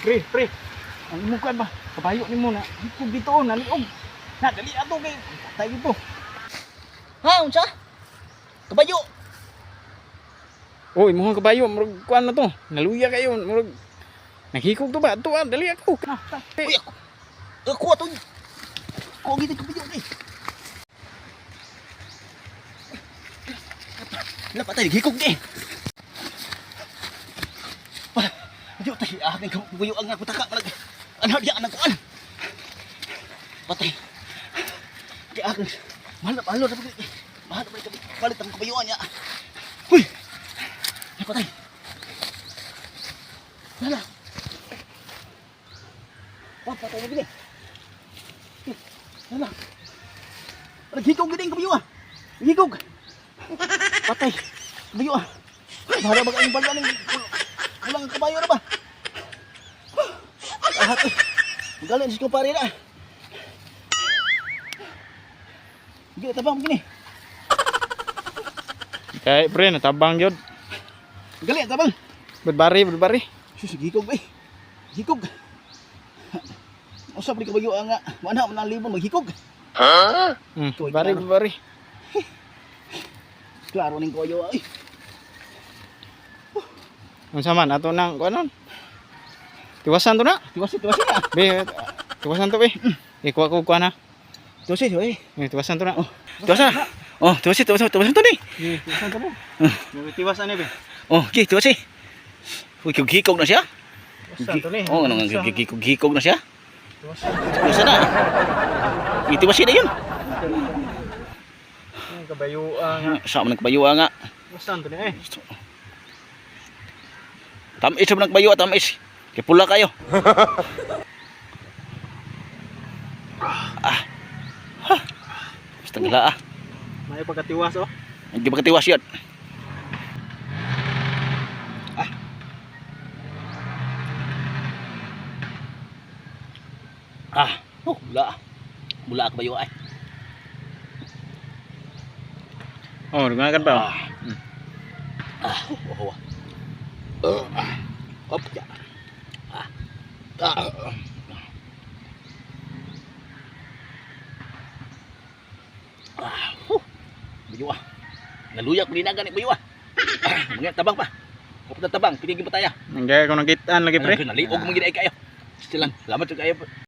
Pre. Ang imukan ba? Kabayo ni mo na. Hikog dito, naliog. Na, dali ato kay. Patay ito. Ha, unsa? Kabayo. Oy, mohon kabayo, murag kuan na to. Naluya kayo, murag naghikog to ba? Ato, dali ako. Uy, ako ato. Ako gid kabayo ni. Lapatay hikog ni. Yo tay aking kabayo ang ako taka malag. Ano dia anak kuan? Patay. Di akin. Mahal na pagit. Mahal na pagit. Palit ang kabayuan niya. Huy! Napatay. Lala. Patay na gini. Lala. Naghikog gini ang kabayuan. Naghikog. Patay. Kabayuan. Para mag-ayong baga ng kulang kabayo na ba? Ahat eh. Galing si kumpare na. Hindi tabang begini. Kay pre, natabang yun. Gali tabang. Berbari. Sus gikog bay. Gikog. Usap di kabayo nga. Mana man libon maghikog. Ha? Berbari. Klaro ning koyo ay. Unsa man ato nang kuanon? Tiwasan to na. Tiwasi na. Be, tiwasan to be. Ikuha ko kuan ha. Tiwasi oy. Tiwasan to na. Tiwasa. Oh, tiwasi to ni. Tiwasan to mo. Tiwasan ni be. Oh, tiwasi. Uy, gikog na siya. Tiwasan to ni. Oh, ano nga gikog na siya? Tiwasan. Tiwasa na. Tiwasi na yun. Kabayo nga. Sa man kabayo nga. Tiwasan to ni eh. Tamis man kabayo, tamis. Kay pula kayo. Basta gila ah. May pagkatiwas oh. Hindi ba katiwas yun? Bula. Bula kabayo ay. Oh, gunakan pa. Hop ya. Bayo ah. Naluyak ginagan ni bayo ah. Mga tabang pa. Kapag tabang, pinigin pa tayo. Nanggaya ko nagitan lagi pre. Naliog mo gina kayo. Stilan. Salamat kayo.